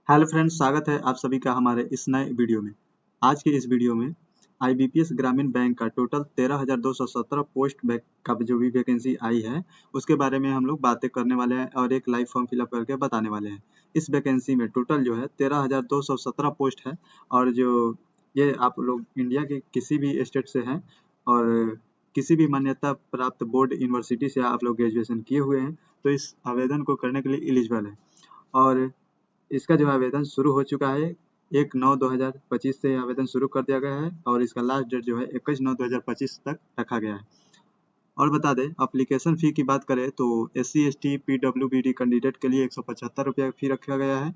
Hello friends, स्वागत है आप सभी का हमारे इस नए वीडियो में। आज के इस वीडियो में आईबीपीएस ग्रामीण बैंक का टोटल 13,217 पोस्ट का जो भी वैकेंसी आई है उसके बारे में हम लोग बातें करने वाले हैं और एक लाइव फॉर्म फिलअप करके बताने वाले हैं। इस वैकेंसी में टोटल जो है 13,217 पोस्ट है और जो ये आप लोग इंडिया के किसी भी स्टेट से हैं और किसी भी मान्यता प्राप्त बोर्ड यूनिवर्सिटी से आप लोग ग्रेजुएशन किए हुए हैं तो इस आवेदन को करने के लिए एलिजिबल है। और इसका जो आवेदन शुरू हो चुका है 1/9/2025 से आवेदन शुरू कर दिया गया है और इसका लास्ट डेट जो है 21/9/2025 तक रखा गया है। और बता दें, एप्लीकेशन फ़ी की बात करें तो SC ST PWBD कैंडिडेट के लिए 175 रुपये फ़ी रखा गया है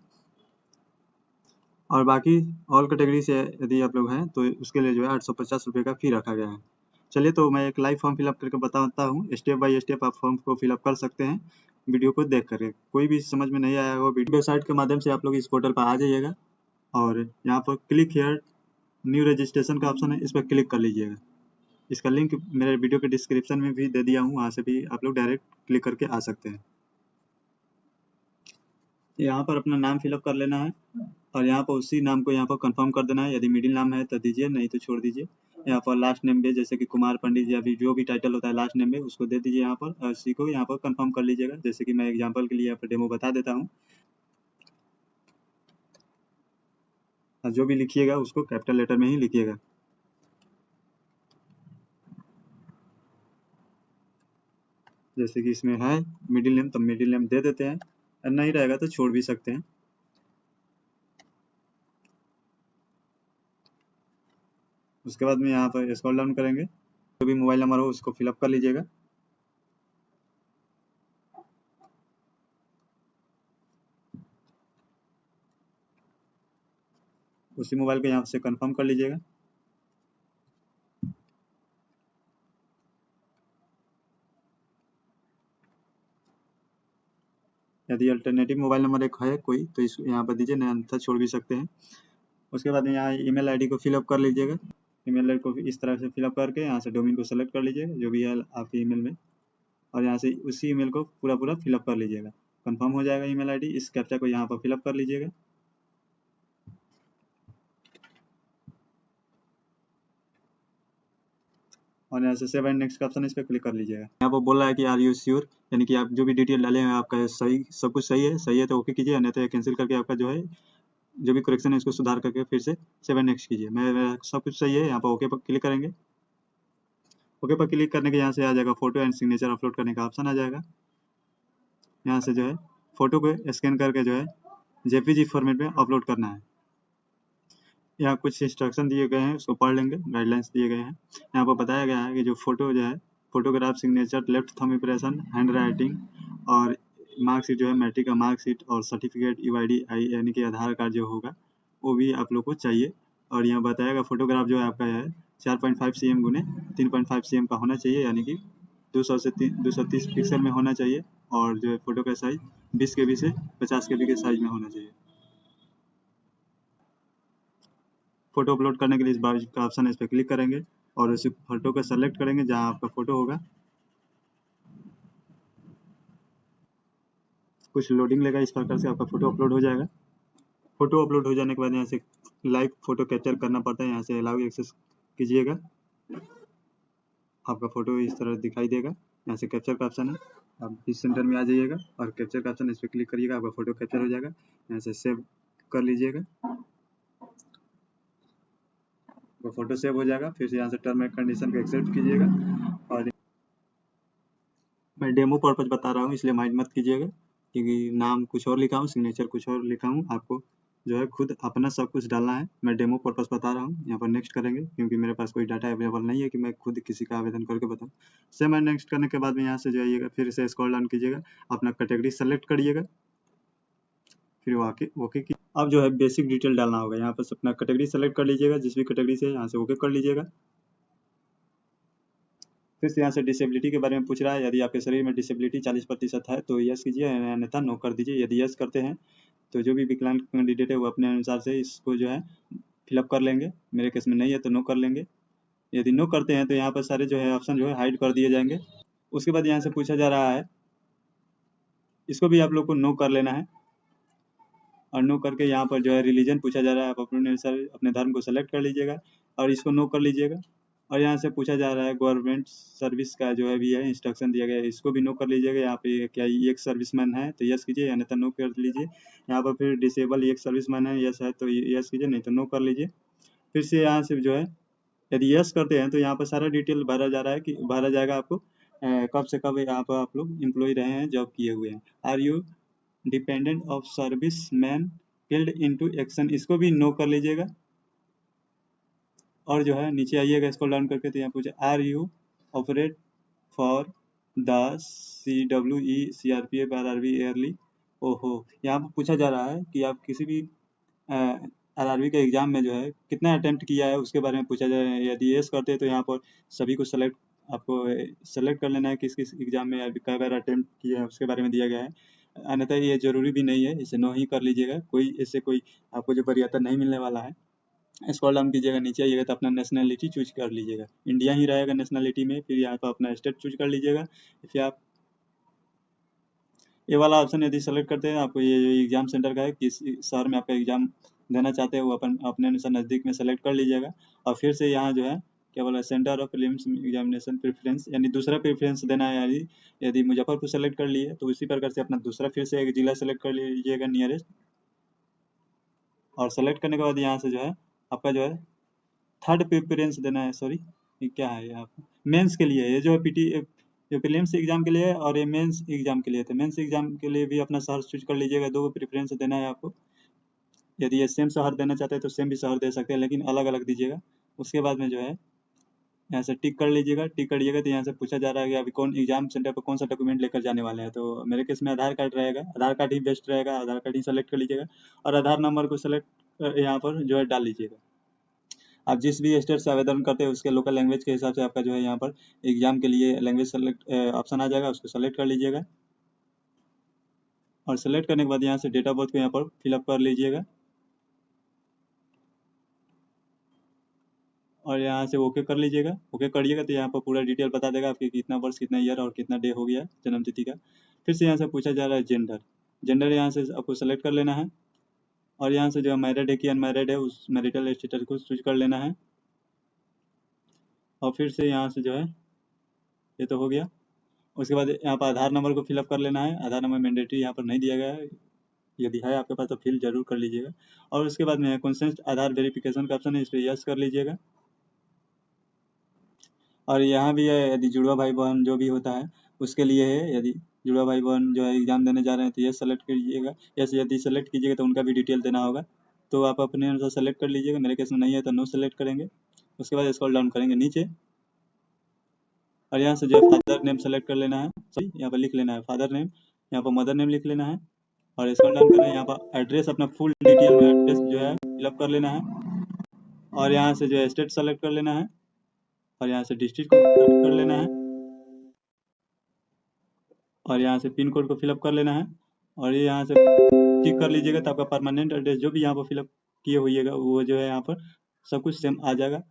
और बाकी ऑल कैटेगरी से यदि आप लोग हैं तो उसके लिए जो है 850 रुपये का फ़ी रखा गया है। चलिए तो मैं एक लाइव फॉर्म फिलअप करके बताता हूँ, स्टेप बाय स्टेप आप फॉर्म को फिलअप कर सकते हैं वीडियो को देख करके। कोई भी समझ में नहीं आया वो वीडियो वेबसाइट के माध्यम से आप लोग इस पोर्टल पर आ जाइएगा और यहाँ पर क्लिक हियर न्यू रजिस्ट्रेशन का ऑप्शन है, इस पर क्लिक कर लीजिएगा। इसका लिंक मेरे वीडियो के डिस्क्रिप्शन में भी दे दिया हूँ, वहाँ से भी आप लोग डायरेक्ट क्लिक करके आ सकते हैं। यहाँ पर अपना नाम फिलअप कर लेना है और यहाँ पर उसी नाम को यहाँ पर कंफर्म कर देना है। यदि मिडिल नाम है तो दीजिए, नहीं तो छोड़ दीजिए। यहाँ पर लास्ट नेम में जैसे कि कुमार पंडित या भी जो भी टाइटल होता है लास्ट नेम में उसको दे दीजिए यहाँ पर और उसी को यहाँ पर कंफर्म कर लीजिएगा। जैसे कि मैं एग्जांपल के लिए यहाँ पर डेमो बता देता हूँ। जो भी लिखिएगा उसको कैपिटल लेटर में ही लिखिएगा। जैसे कि इसमें है मिडिल नेम, तो मिडिल नेम दे देते हैं और नहीं रहेगा तो छोड़ भी सकते हैं। उसके बाद में यहाँ पर स्क्रॉल डाउन करेंगे, जो भी मोबाइल नंबर हो उसको फिलअप कर लीजिएगा। उसी मोबाइल को यहाँ से कंफर्म कर लीजिएगा। यदि अल्टरनेटिव मोबाइल नंबर एक है कोई तो इस यहाँ पर दीजिए, नहीं अन्यथा छोड़ भी सकते हैं। उसके बाद में यहाँ ईमेल आईडी को फिलअप कर लीजिएगा। ईमेल आईडी को इस तरह से फिलअप करके यहाँ से डोमेन को सेलेक्ट कर लीजिएगा जो भी है आपके ईमेल में और यहाँ से उसी ईमेल को पूरा फिलअप कर लीजिएगा। कंफर्म हो जाएगा ईमेल आईडी। इस कैप्चा को यहाँ पर फिलअप कर लीजिएगा और यहाँ से सेव एंड नेक्स्ट का ऑप्शन इस पर क्लिक कर लीजिएगा। यहाँ पर बोल रहा है कि आर यू श्योर, यानी कि आप जो भी डिटेल डाले हैं आपका सही, सब कुछ सही है तो ओके कीजिए, नहीं तो कैंसिल करके आपका जो है जो भी करेक्शन है इसको सुधार करके फिर से सेव एंड नेक्स्ट कीजिए। मेरा सब कुछ सही है। यहाँ पर ओके पर क्लिक करेंगे। ओके पर क्लिक करने के यहाँ से आ जाएगा फोटो एंड सिग्नेचर अपलोड करने का ऑप्शन आ जाएगा। यहाँ से जो है फोटो को स्कैन करके जो है जेपीजी फॉर्मेट में अपलोड करना है। यहाँ कुछ इंस्ट्रक्शन दिए गए हैं, उसको पढ़ लेंगे। गाइडलाइंस दिए गए हैं, यहाँ पर बताया गया है कि जो फोटो जो है photograph, signature, left thumb impression, hand writing और मार्कशीट जो है मैट्रिक का मार्कशीट और सर्टिफिकेट यूआईडी यानी कि आधार कार्ड जो होगा वो भी आप लोग को चाहिए। और यहाँ बताएगा फोटोग्राफ जो है आपका है 4.5 cm गुने 3.5 cm का होना चाहिए, यानी कि 200 से 230 पिक्सल में होना चाहिए और जो है फोटो का साइज 20 KB से 50 KB के साइज में होना चाहिए। फोटो अपलोड करने के लिए इस बार का ऑप्शन है, इस पर क्लिक करेंगे और उसी फोटो को सेलेक्ट करेंगे जहां आपका फोटो होगा। कुछ लोडिंग लेगा, इस प्रकार से आपका फोटो अपलोड हो जाएगा। फोटो अपलोड हो जाने के बाद यहाँ से लाइव फोटो कैप्चर करना पड़ता है, यहाँ से अलाउ एक्सेस कीजिएगा। आपका फोटो इस तरह दिखाई देगा। यहाँ से कैप्चर का ऑप्शन है, आप इस सेंटर में आ जाइएगा और कैप्चर का ऑप्शन इस पर क्लिक करिएगा, आपका फोटो कैप्चर हो जाएगा। यहाँ से सेव कर लीजिएगा, वो फोटो सेव हो जाएगा। फिर से यहाँ से टर्म एंड कंडीशन को एक्सेप्ट कीजिएगा और मैं डेमो पर्पज बता रहा हूँ इसलिए माइंड मत कीजिएगा, क्योंकि नाम कुछ और लिखा हूँ, सिग्नेचर कुछ और लिखा हूँ, आपको जो है खुद अपना सब कुछ डालना है। मैं डेमो पर्पज बता रहा हूँ। यहाँ पर नेक्स्ट करेंगे क्योंकि मेरे पास कोई डाटा अवेलेबल नहीं है कि मैं खुद किसी का आवेदन करके बताऊँ। सेम एंड नेक्स्ट करने के बाद में यहाँ से जाइएगा, फिर से स्क्रॉल डाउन कीजिएगा, अपना कैटेगरी सेलेक्ट करिएगा, फिर ओके की। अब जो है बेसिक डिटेल डालना होगा। यहाँ पर अपना कैटेगरी सेलेक्ट कर लीजिएगा, जिस भी कैटेगरी से, यहाँ से ओके कर लीजिएगा। फिर से यहाँ से डिसेबिलिटी के बारे में पूछ रहा है। यदि आपके शरीर में डिसेबिलिटी 40% है तो यस कीजिए, अन्यथा नो कर दीजिए। यदि यस करते हैं तो जो भी विकलांग कैंडिडेट है वो अपने अनुसार से इसको जो है फिलअप कर लेंगे। मेरे केस में नहीं है तो नो कर लेंगे। यदि नो करते हैं तो यहाँ पर सारे जो है ऑप्शन जो है हाइड कर दिए जाएंगे। उसके बाद यहाँ से पूछा जा रहा है, इसको भी आप लोग को नो कर लेना है। और नो करके यहाँ पर जो है रिलीजन पूछा जा रहा है, आप अपने धर्म को सेलेक्ट कर लीजिएगा और इसको नो कर लीजिएगा। और यहाँ से पूछा जा रहा है गवर्नमेंट सर्विस का जो है भी है इंस्ट्रक्शन दिया गया है, इसको भी नो कर लीजिएगा। यहाँ पे क्या एक सर्विसमैन है तो यस कीजिए, या नहीं तो नो कर लीजिए। यहाँ पर फिर डिसेबल एक सर्विसमैन है, यस है तो यस कीजिए, नहीं तो नो कर लीजिए। फिर से यहाँ से जो है यदि यस करते हैं तो यहाँ पर सारा डिटेल भरा जा रहा है कि भरा जाएगा आपको कब से कब यहाँ पर आप लोग एम्प्लॉय रहे हैं, जॉब किए हुए हैं। Are you dependent of service man filled into action, इसको भी नो कर लीजिएगा। और जो है नीचे आइएगा स्क्रॉल डाउन करके तो यहाँ पूछे are you operate for the CWE, CRPF, RRB earlier. ओहो, यहाँ पर पूछा जा रहा है कि आप किसी भी RRB के एग्जाम में जो है कितना अटेम्प्ट किया है उसके बारे में पूछा जा रहा है। यदि यस करते हैं तो यहाँ पर सभी को आपको सेलेक्ट कर लेना है किस किस एग्जाम में कई बार अटेम्प्ट किया है उसके बारे में दिया गया है। अन्यथा ये जरूरी भी नहीं है, इसे नो ही कर लीजिएगा, कोई इससे कोई आपको जो वरीयता नहीं मिलने वाला है। स्क्रॉल डाउन कीजिएगा, नीचे आइएगा तो अपना नेशनलिटी चूज कर लीजिएगा, इंडिया ही रहेगा नेशनलिटी में। फिर यहाँ पर अपना स्टेट चूज कर लीजिएगा। फिर आप ये वाला ऑप्शन यदि सेलेक्ट करते हैं, आपको ये एग्जाम सेंटर का है, किस शहर में आपका एग्जाम देना चाहते हैं वो अपने अनुसार नज़दीक में सेलेक्ट कर लीजिएगा। और फिर से यहाँ जो है क्या बोला, centre of prelims examination preference, यानी दूसरा प्रेफरेंस देना है। यदि मुजफ्फरपुर सेलेक्ट कर लिए तो उसी प्रकार से अपना दूसरा फिर से एक जिला सेलेक्ट कर लीजिएगा नियरेस्ट। और सेलेक्ट करने के बाद यहाँ से जो है आपका जो है थर्ड प्रेफरेंस देना है। सॉरी, ये क्या है, यहाँ मेंस के लिए ये जो है जो प्रीलिम्स एग्जाम के लिए है और ये मेंस एग्जाम के लिए। तो मेंस एग्जाम के लिए भी अपना शहर चूज कर लीजिएगा, दो प्रेफरेंस देना है आपको। यदि ये सेम शहर देना चाहते हैं तो सेम भी शहर दे सकते हैं, लेकिन अलग अलग दीजिएगा। उसके बाद में जो है यहाँ से टिक कर लीजिएगा। टिक करिएगा तो यहाँ से पूछा जा रहा है कि अभी कौन एग्जाम सेंटर पर कौन सा डॉक्यूमेंट लेकर जाने वाले हैं। तो मेरे केस में आधार कार्ड रहेगा, आधार कार्ड ही बेस्ट रहेगा, आधार कार्ड ही सेलेक्ट कर लीजिएगा। और आधार नंबर को सेलेक्ट यहाँ पर जो है डाल लीजिएगा। आप जिस भी स्टेट से आवेदन करते हैं उसके लोकल लैंग्वेज के हिसाब से आपका जो है यहाँ पर एग्जाम के लिए लैंग्वेज सेलेक्ट ऑप्शन आ जाएगा, उसको सेलेक्ट कर लीजिएगा। और सेलेक्ट करने के बाद यहाँ से डेट ऑफ बर्थ को यहाँ पर फिलअप कर लीजिएगा। और यहाँ से ओके कर लीजिएगा। ओके करिएगा तो यहाँ पर पूरा डिटेल बता देगा आपके कितना वर्ष, कितना ईयर और कितना डे हो गया जन्म तिथि का। फिर से यहाँ से पूछा जा रहा है जेंडर। जेंडर यहाँ से आपको सेलेक्ट कर लेना है। और यहाँ से जो है मैरिड है कि अनमैरिड है उस मैरिटल स्टेटस को चूज कर लेना है। और फिर से यहाँ से जो है ये तो हो गया। उसके बाद यहाँ पर आधार नंबर को फिलअप कर लेना है। आधार नंबर मैंडेटरी यहाँ पर नहीं दिया गया है, यदि है आपके पास तो फिल जरूर कर लीजिएगा। और उसके बाद में कंसेंट आधार वेरिफिकेशन का ऑप्शन है, इस पर यस कर लीजिएगा। और यहाँ भी है यदि जुड़वा भाई बहन जो भी होता है उसके लिए है, यदि जुड़वा भाई बहन जो है एग्जाम देने जा रहे हैं तो ये सेलेक्ट कीजिएगा। यस यदि सेलेक्ट कीजिएगा तो उनका भी डिटेल देना होगा, तो आप अपने अनुसार सेलेक्ट कर लीजिएगा। मेरे केस में नहीं है तो नो सेलेक्ट करेंगे। उसके बाद स्क्रॉल डाउन करेंगे नीचे और यहाँ से जो है फादर नेम सेलेक्ट कर लेना है, सॉरी यहाँ पर लिख लेना है फादर नेम, यहाँ पर मदर नेम लिख लेना है। और स्क्रॉल डाउन करना है, यहाँ पर एड्रेस अपना फुल डिटेल में एड्रेस जो है फिलअप कर लेना है। और यहाँ से जो है स्टेट सेलेक्ट कर लेना है और यहाँ से डिस्ट्रिक्ट को सेलेक्ट कर लेना है। और यहाँ से पिन कोड को फिलअप कर लेना है। और ये यहाँ से टिक कर लीजिएगा तो आपका परमानेंट एड्रेस जो भी यहाँ पर फिलअप किए होइएगा वो जो है यहाँ पर सब कुछ सेम आ जाएगा।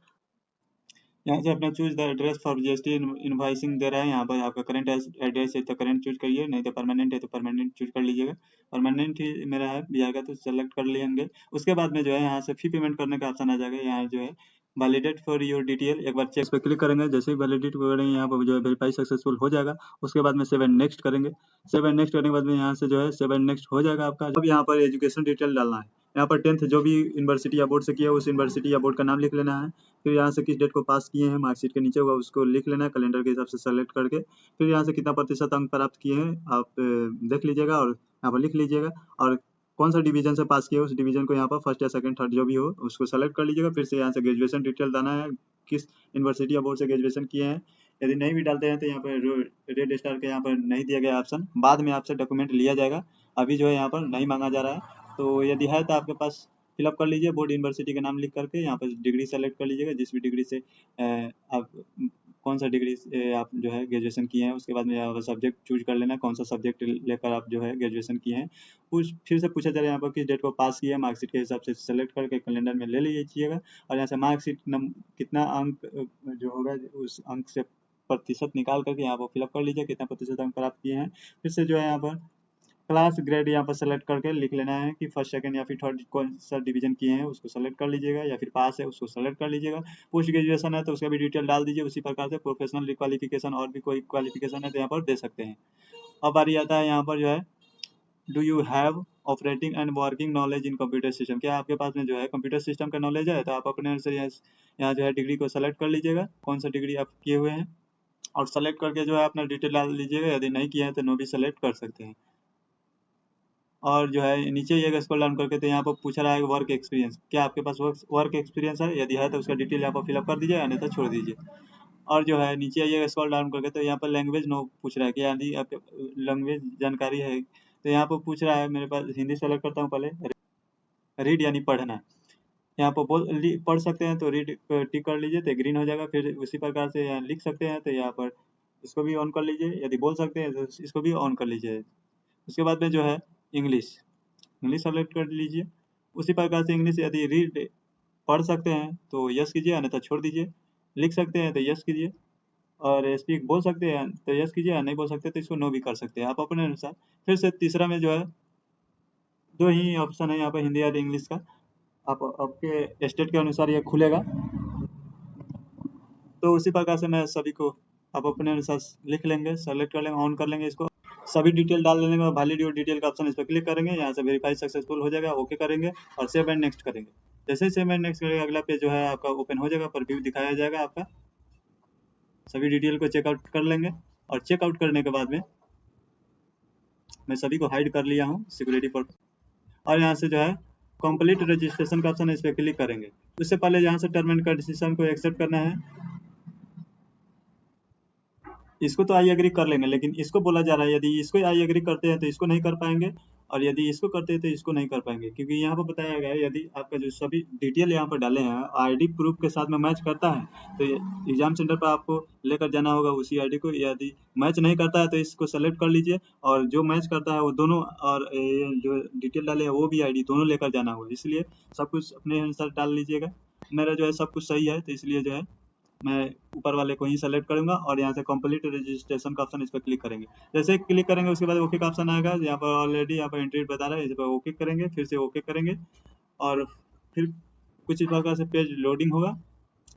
यहाँ से अपना choose the address for GST invoicing दे रहा है, यहाँ पर आपका करंट एड्रेस है तो करंट चूज करिए, नहीं तो परमानेंट है तो परमानेंट चूज कर लीजिएगा। परमानेंट ही मेरा है बिहार का तो सेलेक्ट कर लेंगे। उसके बाद में जो है यहाँ से फी पेमेंट करने का ऑप्शन आ जाएगा। यहाँ जो है वैलिडेट फॉर योर डिटेल, एक बार चेक पे क्लिक करेंगे, जैसे ही वैलिडेट करेंगे यहाँ पर जो है वेरीफाई सक्सेसफुल हो जाएगा। उसके बाद में सेव एंड नेक्स्ट करेंगे। सेव एंड नेक्स्ट करने के बाद में यहाँ से जो है सेव एंड नेक्स्ट हो जाएगा आपका। अब यहाँ पर एजुकेशन डिटेल डालना है, यहाँ पर 10th जो भी यूनिवर्सिटी या बोर्ड से किया है उस यूनिवर्सिटी या बोर्ड का नाम लिख लेना है। फिर यहाँ से किस डेट को पास किए हैं मार्कशीट के नीचे होगा उसको लिख लेना है कैलेंडर के हिसाब से सेलेक्ट करके। फिर यहाँ से कितना प्रतिशत अंक प्राप्त किए हैं आप देख लीजिएगा और यहाँ पर लिख लीजिएगा। और कौन सा डिवीजन से पास किया है उस डिवीजन को यहाँ पर फर्स्ट या सेकंड थर्ड जो भी हो उसको सेलेक्ट कर लीजिएगा। फिर से यहाँ से ग्रेजुएशन डिटेल डालना है, किस यूनिवर्सिटी या बोर्ड से ग्रेजुएशन किए हैं। यदि नहीं भी डालते हैं तो यहाँ पर रेड स्टार के यहाँ पर नहीं दिया गया ऑप्शन, बाद में आपसे डॉक्यूमेंट लिया जाएगा, अभी जो है यहाँ पर नहीं मांगा जा रहा है। तो यदि है तो आपके पास फिलअप कर लीजिए बोर्ड यूनिवर्सिटी का नाम लिख करके, यहाँ पर डिग्री सेलेक्ट कर लीजिएगा, जिस भी डिग्री से आप कौन सा डिग्री से आप जो है ग्रेजुएशन किए हैं। उसके बाद में यहाँ पर सब्जेक्ट चूज कर लेना है, कौन सा सब्जेक्ट लेकर आप जो है ग्रेजुएशन किए हैं। फिर से पूछा जा रहा है यहाँ पर किस डेट को पास किया है, मार्कशीट के हिसाब से सेलेक्ट करके कैलेंडर में ले लीजिएगा। और यहाँ से मार्कशीट कितना अंक जो होगा उस अंक से प्रतिशत निकाल करके यहाँ पर फिलअप कर लीजिए कितना प्रतिशत अंक प्राप्त किए हैं। फिर से जो है यहाँ पर क्लास ग्रेड यहाँ पर सेलेक्ट करके लिख लेना है कि फर्स्ट सेकंड या फिर थर्ड कौन सा डिवीजन किए हैं उसको सेलेक्ट कर लीजिएगा, या फिर पास है उसको सेलेक्ट कर लीजिएगा। पोस्ट ग्रेजुएशन है तो उसका भी डिटेल डाल दीजिए। उसी प्रकार से प्रोफेशनल क्वालिफिकेशन और भी कोई क्वालिफिकेशन है तो यहाँ पर दे सकते हैं। अब बारी आता है यहाँ पर जो है do you have operating and working knowledge in computer system, क्या आपके पास में जो है कंप्यूटर सिस्टम का नॉलेज है, तो आप अपने से यहाँ जो है डिग्री को सेलेक्ट कर लीजिएगा, कौन सा डिग्री आप किए हुए हैं, और सेलेक्ट करके जो है अपना डिटेल डाल दीजिएगा। यदि नहीं किया है तो नो भी सेलेक्ट कर सकते हैं। और जो है नीचे ये स्क्रॉल डाउन करके तो यहाँ पर पूछ रहा है वर्क एक्सपीरियंस, क्या आपके पास वर्क एक्सपीरियंस है, यदि है तो उसका डिटेल यहाँ पर फिलअप कर दीजिए, अन्यथा छोड़ दीजिए। और जो है नीचे ये स्क्रॉल डाउन करके तो यहाँ पर लैंग्वेज नो पूछ रहा है कि यदि आपके लैंग्वेज जानकारी है, तो यहाँ पर पूछ रहा है, मेरे पास हिंदी सेलेक्ट करता हूँ पहले। रीड यानी पढ़ना, यहाँ पर पढ़ सकते हैं तो रीड टिक कर लीजिए तो ग्रीन हो जाएगा। फिर उसी प्रकार से यहाँ लिख सकते हैं तो यहाँ पर इसको भी ऑन कर लीजिए, यदि बोल सकते हैं तो इसको भी ऑन कर लीजिए। उसके बाद में जो है इंग्लिश सेलेक्ट कर लीजिए। उसी प्रकार से इंग्लिश यदि रीड पढ़ सकते हैं तो यस कीजिए, अन्यथा छोड़ दीजिए। लिख सकते हैं तो यस कीजिए, और स्पीक बोल सकते हैं तो यस कीजिए, या नहीं बोल सकते तो इसको नो भी कर सकते हैं आप अपने अनुसार। फिर से तीसरा में जो है दो ही ऑप्शन है यहाँ पर, हिंदी या इंग्लिश का, आप आपके स्टेट के अनुसार ये खुलेगा। तो उसी प्रकार से मैं सभी को आप अपने अनुसार लिख लेंगे, सेलेक्ट कर लेंगे, ऑन कर लेंगे इसको। सभी डिटेल डाल देने के बाद वैलिड योर डिटेल का ऑप्शन इस पर क्लिक करेंगे, यहाँ से वेरीफाई सक्सेसफुल हो जाएगा, ओके करेंगे और सेव एंड नेक्स्ट करेंगे। जैसे ही सेव एंड नेक्स्ट करेंगे अगला पेज जो है आपका ओपन हो जाएगा, पर व्यू दिखाया जाएगा आपका। सभी डिटेल को चेकआउट कर लेंगे, और चेकआउट करने के बाद में मैं सभी को हाइड कर लिया हूँ सिक्योरिटी पर। और यहाँ से जो है कंप्लीट रजिस्ट्रेशन का ऑप्शन है, इस पर क्लिक करेंगे। उससे पहले यहाँ से टर्म एंड कंडीशन को एक्सेप्ट करना है। इसको तो आई एग्री कर लेंगे, लेकिन इसको बोला जा रहा है यदि इसको आई एग्री करते हैं तो इसको नहीं कर पाएंगे, और यदि इसको करते हैं तो इसको नहीं कर पाएंगे, क्योंकि यहाँ पर बताया गया है यदि आपका जो सभी डिटेल यहाँ पर डाले हैं आईडी प्रूफ के साथ में मैच करता है तो एग्जाम सेंटर पर आपको लेकर जाना होगा उसी आईडी को। यदि मैच नहीं करता है तो इसको सेलेक्ट कर लीजिए, और जो मैच करता है वो दोनों, और ये जो डिटेल डाले हैं वो भी आईडी दोनों लेकर जाना होगा, इसलिए सब कुछ अपने अनुसार डाल लीजिएगा। मेरा जो है सब कुछ सही है, तो इसलिए जो है मैं ऊपर वाले को ही सेलेक्ट करूंगा, और यहाँ से कंप्लीट रजिस्ट्रेशन का ऑप्शन इस पर क्लिक करेंगे। जैसे क्लिक करेंगे उसके बाद ओके का ऑप्शन आएगा, यहाँ पर ऑलरेडी यहाँ पर एंट्री बता रहा है, इस पर ओके करेंगे, फिर से ओके करेंगे, और फिर कुछ इस प्रकार से पेज लोडिंग होगा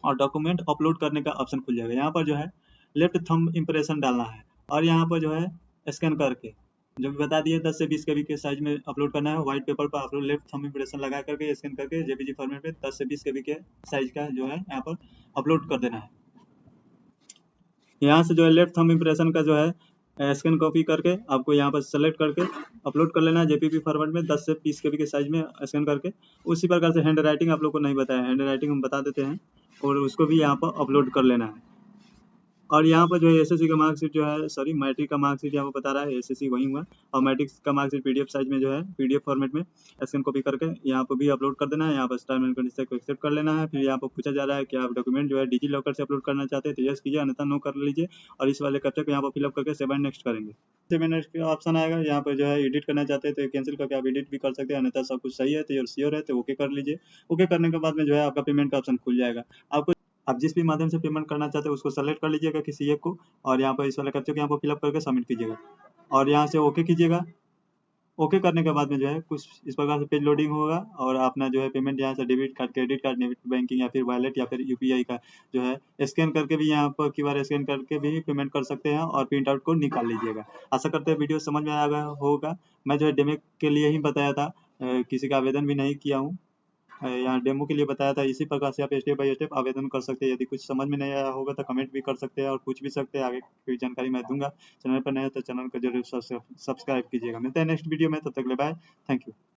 और डॉक्यूमेंट अपलोड करने का ऑप्शन खुल जाएगा। यहाँ पर जो है लेफ्ट थंब इम्प्रेशन डालना है, और यहाँ पर जो है स्कैन करके जो भी बता दिए 10 से 20 kb के साइज में अपलोड करना है। व्हाइट पेपर पर अपलोड लेफ्ट थंब इम्प्रेशन लगा करके स्कैन करके जेपीजी फॉर्मेट में 10 से 20 kb के साइज का जो है यहाँ पर अपलोड कर देना है। यहाँ से जो है लेफ्ट थंब इम्प्रेशन का जो है स्कैन कॉपी करके आपको यहाँ पर सेलेक्ट करके अपलोड कर लेना है जेपीजी फॉर्मेट में 10 से 20 kb के साइज में स्कैन करके। उसी प्रकार से हैंड राइटिंग आप लोग को नहीं बताया, हैंड राइटिंग हम बता देते हैं, और उसको भी यहाँ पर अपलोड कर लेना है। और यहाँ पर जो है एसएससी का मार्कशीट जो है, सॉरी मैट्रिक का मार्कशीट यहाँ पर बता रहा है, एसएससी वही हुआ, और मैट्रिक का मार्कशीट पीडीएफ साइज में जो है पीडीएफ फॉर्मेट में स्कैन कॉपी करके यहाँ पर भी अपलोड कर देना है। यहाँ पर टर्म एंड कंडीशन को एक्सेप्ट कर लेना है। फिर यहाँ पर पूछा जा रहा है कि आप डॉक्यूमेंट जो है डिजी लॉकर से अपलोड करना चाहते हैं तो यस कीजिए, अन्यथा नो कर लीजिए, और इस वाले कैप्चा को यहाँ पर फिलअप करके सेव एंड नेक्स्ट करेंगे। सेव एंड नेक्स्ट का ऑप्शन आएगा, यहाँ पर जो है एडिट करना चाहते हैं तो कैंसिल करके आप एडिट भी कर सकते हैं, अन्यथा सब कुछ सही है तो श्योर है तो ओके कर लीजिए। ओके करने के बाद में जो है आपका पेमेंट का ऑप्शन खुल जाएगा। आपको आप जिस भी माध्यम से पेमेंट करना चाहते हैं उसको सेलेक्ट कर लीजिएगा किसी एक को, और यहाँ पर इस वाले कैप्चा को यहाँ पर फिलअप करके सबमिट कीजिएगा, और यहाँ से ओके कीजिएगा। ओके करने के बाद में जो है कुछ इस प्रकार से पेज लोडिंग होगा, और अपना जो है पेमेंट यहाँ से debit card, credit card, net banking या फिर वॉलेट या फिर यूपीआई का जो है स्कैन करके भी यहाँ पर क्यूआर स्कैन करके भी पेमेंट कर सकते हैं, और प्रिंट आउट को निकाल लीजिएगा। आशा करते हैं वीडियो समझ में आ गया होगा। मैं जो है डेमो के लिए ही बताया था, किसी का आवेदन भी नहीं किया हूँ, यहाँ डेमो के लिए बताया था। इसी प्रकार से आप स्टेप बाय स्टेप आवेदन कर सकते हैं। यदि कुछ समझ में नहीं आया होगा तो कमेंट भी कर सकते हैं और पूछ भी सकते हैं, आगे कोई जानकारी मैं दूंगा। चैनल पर नए हो तो चैनल को जरूर सब्सक्राइब कीजिएगा। मिलते हैं नेक्स्ट वीडियो में, तब तक के लिए बाय, थैंक यू।